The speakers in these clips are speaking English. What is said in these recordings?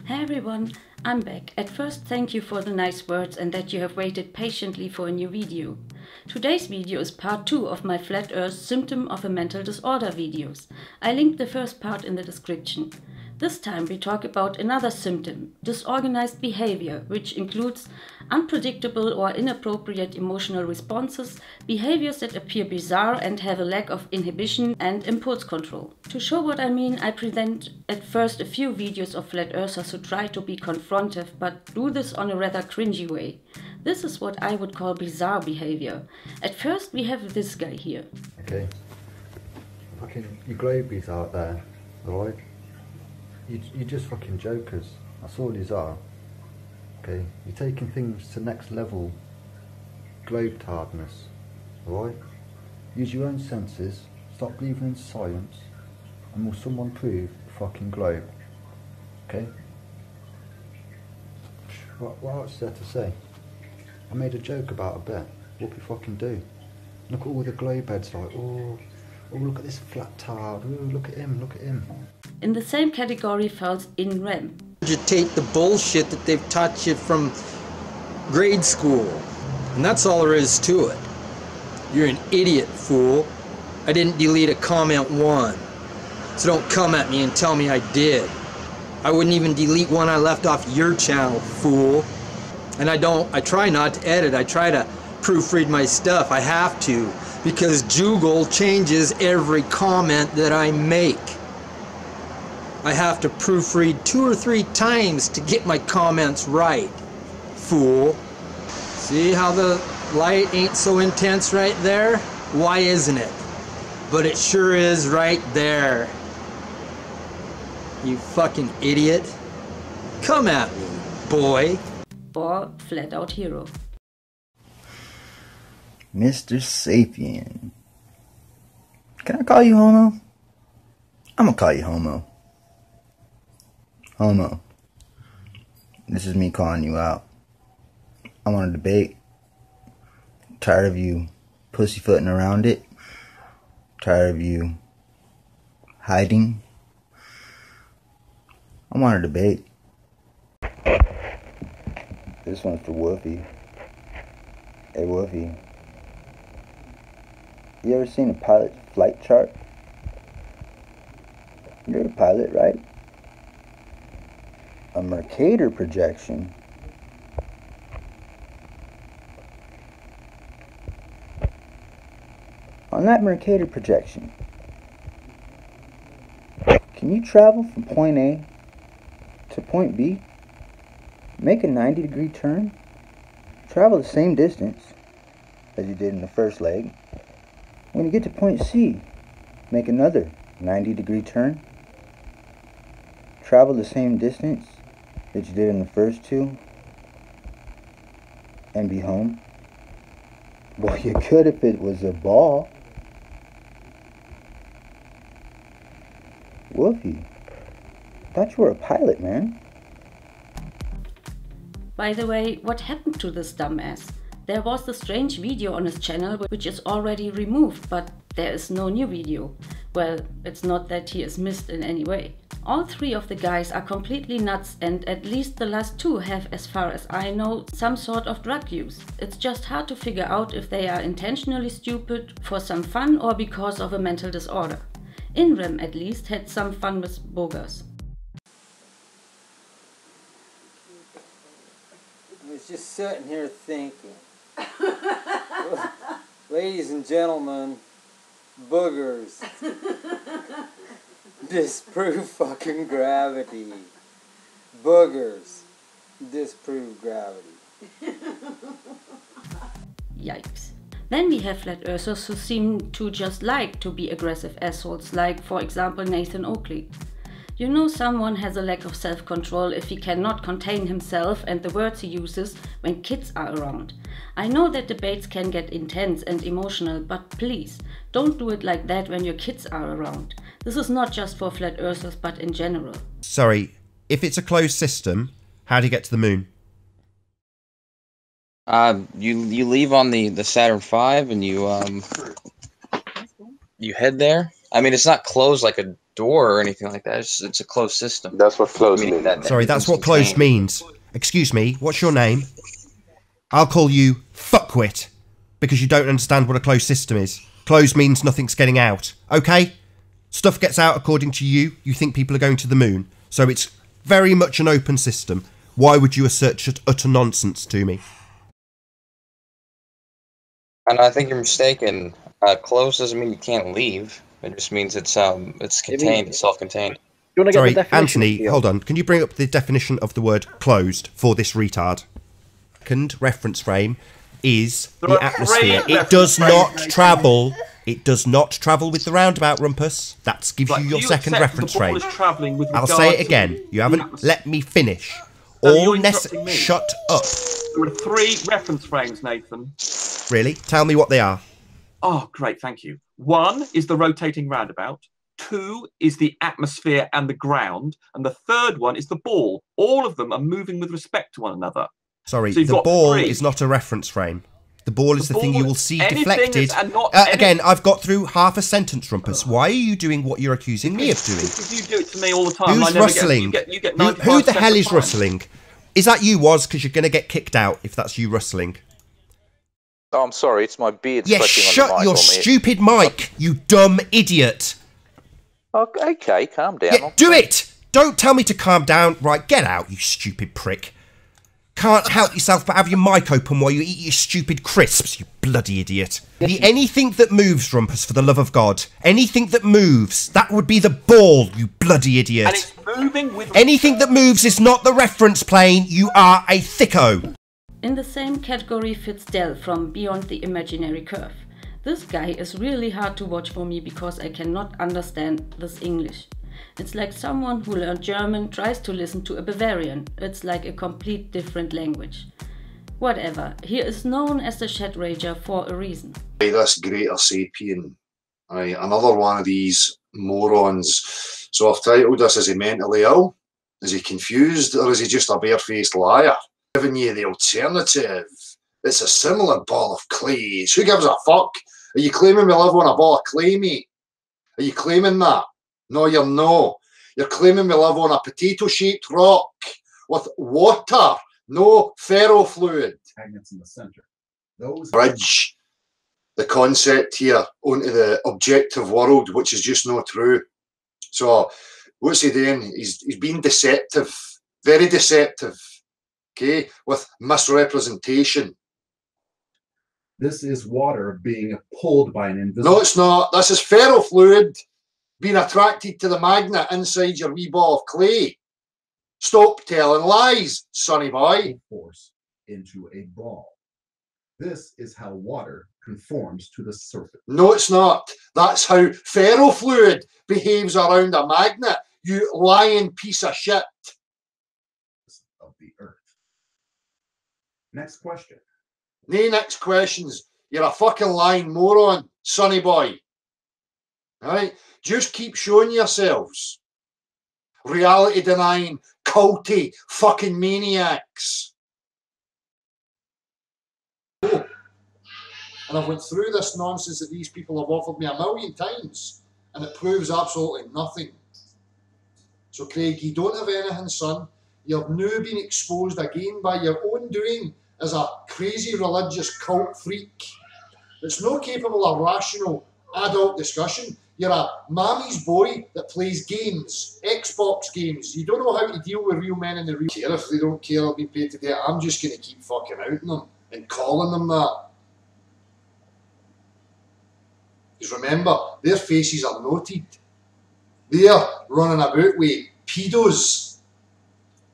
Hey everyone, I'm back. At first, thank you for the nice words and that you have waited patiently for a new video. Today's video is part 2 of my Flat Earth Symptom of a Mental Disorder videos. I linked the first part in the description. This time we talk about another symptom, disorganized behavior, which includes unpredictable or inappropriate emotional responses, behaviors that appear bizarre and have a lack of inhibition and impulse control. To show what I mean, I present at first a few videos of flat earthers who try to be confrontive but do this on a rather cringy way. This is what I would call bizarre behavior. At first we have this guy here. Okay, fucking you globies out there, alright? You just fucking jokers, that's all these are. Okay, you're taking things to next level globe-tardness, alright? Use your own senses, stop believing in science, and will someone prove the fucking globe? Okay? What else is there to say? I made a joke about a bet. What we fucking do? Look at all the globe heads like, oh look at this flat tard, oh look at him, look at him. In the same category falls in REM. Regurgitate the bullshit that they've taught you from grade school. And that's all there is to it. You're an idiot, fool. I didn't delete a comment one. So don't come at me and tell me I did. I wouldn't even delete one I left off your channel, fool. And I try not to edit. I try to proofread my stuff. I have to, because Google changes every comment that I make. I have to proofread 2 or 3 times to get my comments right, fool. See how the light ain't so intense right there? Why isn't it? But it sure is right there. You fucking idiot. Come at me, boy. Or flat out hero. Mr. Sapien. Can I call you homo? I'm gonna call you homo. Homo. This is me calling you out. I want a debate. Tired of you pussyfooting around it. Tired of you hiding. I want a debate. This one's for Woofy. Hey Woofy. You ever seen a pilot's flight chart? You're a pilot, right? A Mercator projection. On that Mercator projection, can you travel from point A to point B, make a 90-degree turn, travel the same distance as you did in the first leg? When you get to point C, make another 90-degree turn, travel the same distance that you did in the first 2, and be home? Well, you could if it was a ball. Woofy, thought you were a pilot, man. By the way, what happened to this dumbass? There was the strange video on his channel which is already removed, but there is no new video. Well, it's not that he is missed in any way. All 3 of the guys are completely nuts, and at least the last 2 have, as far as I know, some sort of drug use. It's just hard to figure out if they are intentionally stupid for some fun or because of a mental disorder. InRem at least had some fun with boogers. I was just sitting here thinking. Ladies and gentlemen, boogers disprove fucking gravity. Boogers disprove gravity. Yikes. Then we have flat earthers who seem to just like to be aggressive assholes, like for example Nathan Oakley. You know someone has a lack of self-control if he cannot contain himself and the words he uses when kids are around. I know that debates can get intense and emotional, but please, don't do it like that when your kids are around. This is not just for flat earthers, but in general. Sorry, if it's a closed system, how do you get to the moon? You leave on the Saturn V and you head there. I mean, it's not closed like a door or anything like that. It's a closed system. That's what closed Meaning means. that Sorry, that's what everything's closed contained. means. Excuse me, what's your name? I'll call you fuckwit, because you don't understand what a closed system is. Closed means nothing's getting out, okay? Stuff gets out according to you. You think people are going to the moon. So it's very much an open system. Why would you assert such utter nonsense to me? And I think you're mistaken. Closed doesn't mean you can't leave. It just means it's contained, it's self-contained. You want to get Sorry, the definition? Anthony, Theo? hold on. Can you bring up the definition of the word closed for this retard? Second reference frame is the atmosphere. It does not travel. It does not travel with the roundabout, Rumpus. That gives you your second reference frame. I'll say it again. You haven't let me finish. All shut up. There are 3 reference frames, Nathan. Really? Tell me what they are. Oh, great, thank you. 1 is the rotating roundabout. 2 is the atmosphere and the ground. And the 3rd one is the ball. All of them are moving with respect to one another. Sorry, So you've the got ball 3. is not a reference frame. The ball is the thing ball- you will see anything deflected. that's- and not Again, I've got through half a sentence, Rumpus. Why are you doing what you're accusing me of doing? Because you do it to me all the time. and I Who's never rustling? Get, you get Who 95% the hell of is time. rustling? Is that you, Woz? Because you're going to get kicked out if that's you rustling. Oh, I'm sorry, it's my beard Yeah, scratching shut on the mic your on me. stupid mic, you dumb idiot. Okay, calm down. Yeah, do it! Don't tell me to calm down. Right, get out, you stupid prick. Can't help yourself but have your mic open while you eat your stupid crisps, you bloody idiot. Anything that moves, Rumpus, for the love of God. Anything that moves, that would be the ball, you bloody idiot. And it's moving with... Anything that moves is not the reference plane, you are a thicko. In the same category fits Dell from Beyond the Imaginary Curve. This guy is really hard to watch for me because I cannot understand this English. It's like someone who learned German tries to listen to a Bavarian. It's like a complete different language. Whatever, he is known as the Shed Rager for a reason. This greater sapien, right, another one of these morons. So I've titled this, is he mentally ill? Is he confused? Or is he just a barefaced liar? Giving you the alternative. It's a similar ball of clay. Who gives a fuck? Are you claiming we live on a ball of clay, mate? Are you claiming that? No, you're no. You're claiming we live on a potato-shaped rock with water, no ferrofluid. Magnets in the center. Those Bridge the concept here onto the objective world, which is just not true. So what's he doing? He's being deceptive, very deceptive, okay, with misrepresentation. This is water being pulled by an invisible... No, it's not. This is ferrofluid being attracted to the magnet inside your wee ball of clay. Stop telling lies, sonny boy. ...force into a ball. This is how water conforms to the surface. No, it's not. That's how ferrofluid behaves around a magnet, you lying piece of shit. ...of the earth. Next question. Nay, next questions. You're a fucking lying moron, sonny boy. Right? Just keep showing yourselves. Reality denying, culty, fucking maniacs. Oh. And I've went through this nonsense that these people have offered me 1,000,000 times, and it proves absolutely nothing. So Craig, you don't have anything, son. You've now been exposed again by your own doing as a crazy religious cult freak that's not capable of rational adult discussion. You're a mammy's boy that plays games, Xbox games. You don't know how to deal with real men in the real care. If they don't care, I'll be paid to death. I'm just going to keep fucking outing them and calling them that. Because remember, their faces are noted. They're running about with pedos.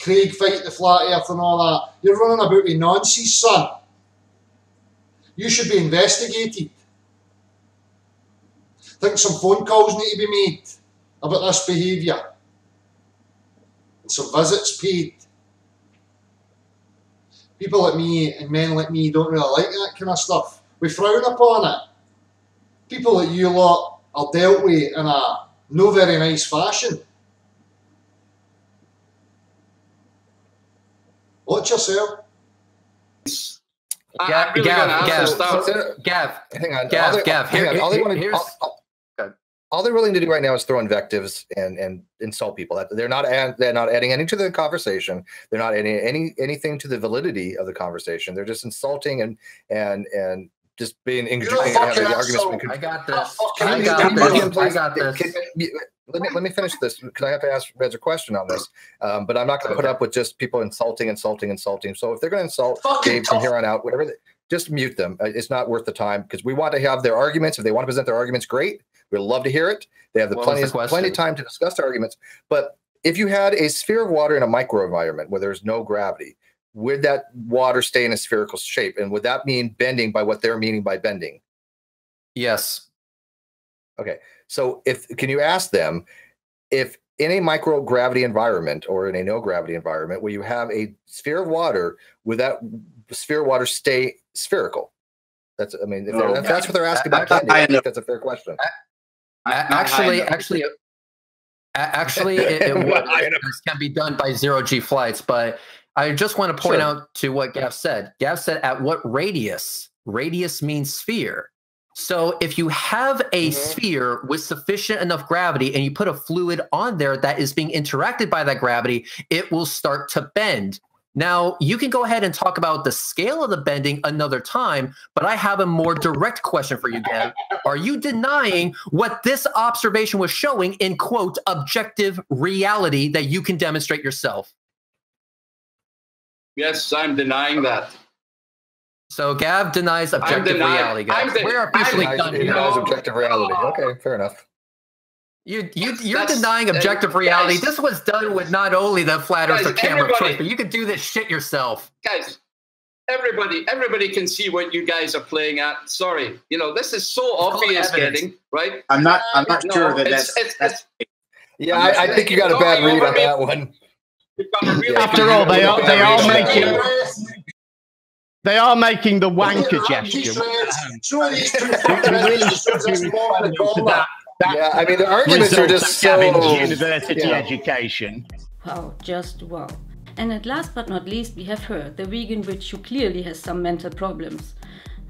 Craig fight the flat earth and all that. You're running about with nonsense, son. You should be investigated. Think some phone calls need to be made about this behaviour. And some visits paid. People like me and men like me don't really like that kind of stuff. We frown upon it. People like you lot are dealt with in a no very nice fashion. Watch yourself. Gav, Gav, hang on. Gav, Gav, Gav, here's all they're willing to do right now is throw invectives and insult people. They're not adding anything to the conversation. They're not adding anything to the validity of the conversation. They're just insulting and just being having the arguments. I got this. I got this. Let me finish this because I have to ask Reds a question on this. But I'm not going to put up with just people insulting. So if they're going to insult Gabe from here on out, whatever, just mute them. It's not worth the time because we want to have their arguments. If they want to present their arguments, great. We'd love to hear it. They have plenty of time to discuss their arguments. But if you had a sphere of water in a microenvironment where there's no gravity, would that water stay in a spherical shape? And would that mean bending by what they're meaning by bending? Yes. Okay. So can you ask them if in a microgravity environment or in a no gravity environment where you have a sphere of water, would that sphere of water stay spherical? If that's what they're asking about bending, I think that's a fair question. Actually, it would. This can be done by zero-G flights, but I just want to point out to what Gav said. Gav said, at what radius? Radius means sphere. So if you have a sphere with sufficient enough gravity and you put a fluid on there that is being interacted by that gravity, it will start to bend. Now, you can go ahead and talk about the scale of the bending another time, but I have a more direct question for you, Gav. Are you denying what this observation was showing in, quote, objective reality that you can demonstrate yourself? Yes, I'm denying that. So Gav denies objective reality, guys. We're officially done. He denies objective reality. Okay, fair enough. You're denying objective reality. Guys, this was done with not only the flat earther camera of choice, but you could do this shit yourself. Guys, everybody can see what you guys are playing at. Sorry, this is so obvious getting, right? I'm not sure that's yeah, I think you got a bad read on that one. After all, they are making the wanker gesture. Yeah, I mean, the arguments are just so... University education. Wow, just wow. And at last but not least, we have her, the vegan witch who clearly has some mental problems.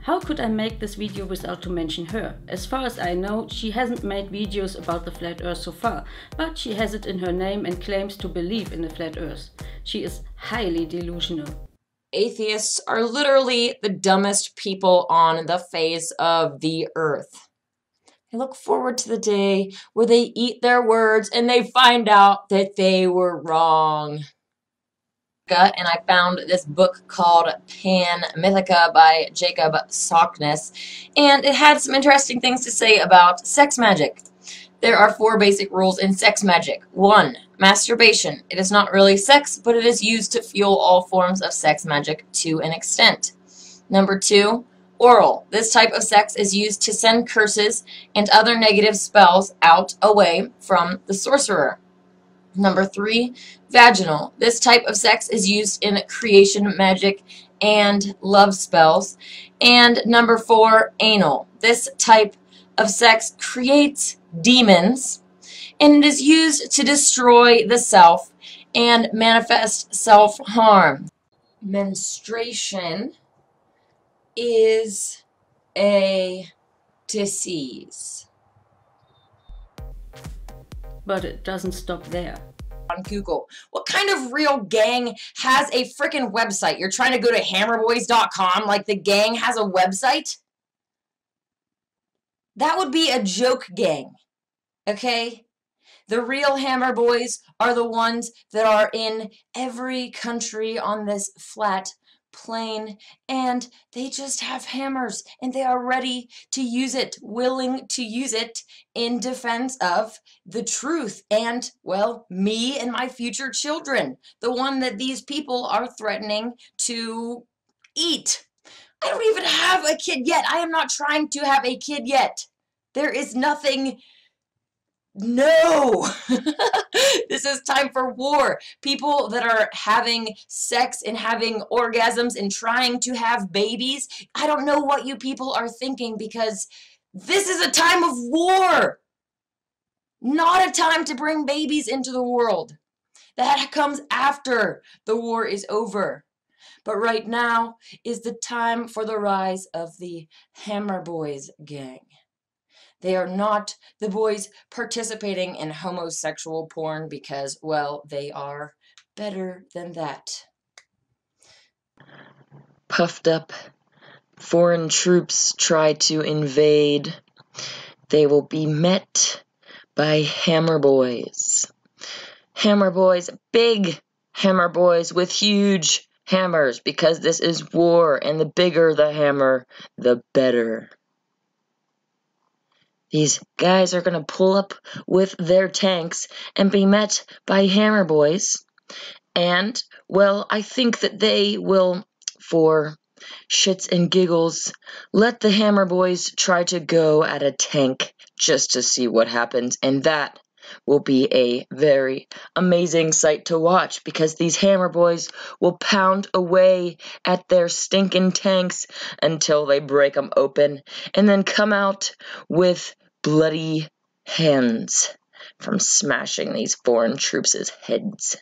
How could I make this video without to mention her? As far as I know, she hasn't made videos about the flat earth so far, but she has it in her name and claims to believe in the flat earth. She is highly delusional. Atheists are literally the dumbest people on the face of the earth. I look forward to the day where they eat their words and they find out that they were wrong. And I found this book called Pan Mythica by Jacob Sockness, and it had some interesting things to say about sex magic. There are 4 basic rules in sex magic. 1. Masturbation. It is not really sex, but it is used to fuel all forms of sex magic to an extent. Number 2. Oral. This type of sex is used to send curses and other negative spells away from the sorcerer. Number 3, vaginal. This type of sex is used in creation magic and love spells. And number 4, anal. This type of sex creates demons, and it is used to destroy the self and manifest self-harm. Menstruation is a disease. But it doesn't stop there. On Google, what kind of real gang has a freaking website? You're trying to go to hammerboys.com like the gang has a website? That would be a joke gang, okay? The real Hammer Boys are the ones that are in every country on this flat plane, and they just have hammers, and they are ready to use it, willing to use it in defense of the truth and, well, me and my future children, the one that these people are threatening to eat. I don't even have a kid yet. I am not trying to have a kid yet. There is nothing. No! This is time for war. People that are having sex and having orgasms and trying to have babies, I don't know what you people are thinking, because this is a time of war. Not a time to bring babies into the world. That comes after the war is over. But right now is the time for the rise of the Hammer Boys gang. They are not the boys participating in homosexual porn because, well, they are better than that. Puffed up foreign troops try to invade. They will be met by hammer boys. Hammer boys, big hammer boys with huge hammers, because this is war, and the bigger the hammer, the better. These guys are going to pull up with their tanks and be met by hammer boys. And, well, I think that they will, for shits and giggles, let the hammer boys try to go at a tank just to see what happens. And that will be a very amazing sight to watch, because these hammer boys will pound away at their stinking tanks until they break them open, and then come out with bloody hands from smashing these foreign troops' heads.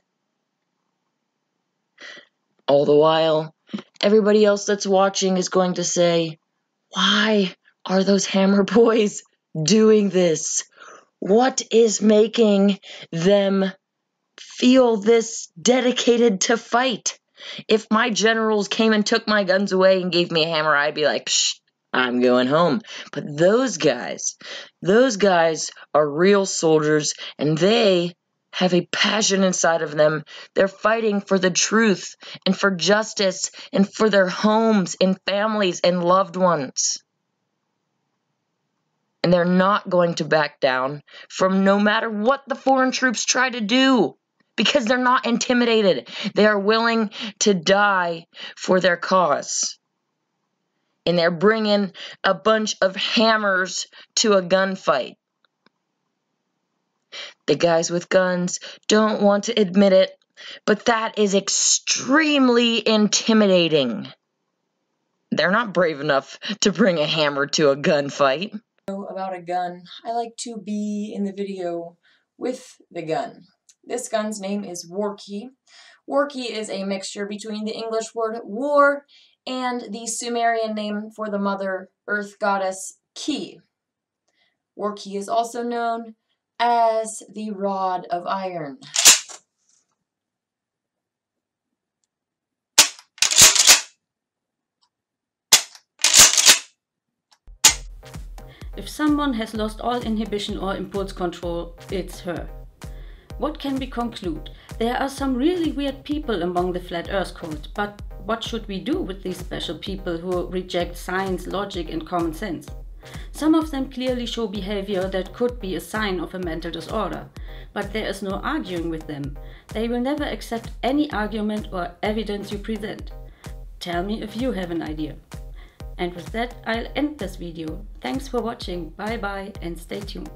All the while, everybody else that's watching is going to say, why are those hammer boys doing this? What is making them feel this dedicated to fight? If my generals came and took my guns away and gave me a hammer, I'd be like, psh, I'm going home. But those guys are real soldiers, and they have a passion inside of them. They're fighting for the truth and for justice and for their homes and families and loved ones. And they're not going to back down from no matter what the foreign troops try to do, because they're not intimidated. They are willing to die for their cause. And they're bringing a bunch of hammers to a gunfight. The guys with guns don't want to admit it, but that is extremely intimidating. They're not brave enough to bring a hammer to a gunfight. About a gun, I like to be in the video with the gun. This gun's name is Warki. Warki is a mixture between the English word war and the Sumerian name for the Mother Earth goddess Ki. Warki is also known as the Rod of Iron. If someone has lost all inhibition or impulse control, it's her. What can we conclude? There are some really weird people among the Flat Earth cult, but what should we do with these special people who reject science, logic and common sense? Some of them clearly show behavior that could be a sign of a mental disorder, but there is no arguing with them. They will never accept any argument or evidence you present. Tell me if you have an idea. And with that, I'll end this video. Thanks for watching, bye bye and stay tuned.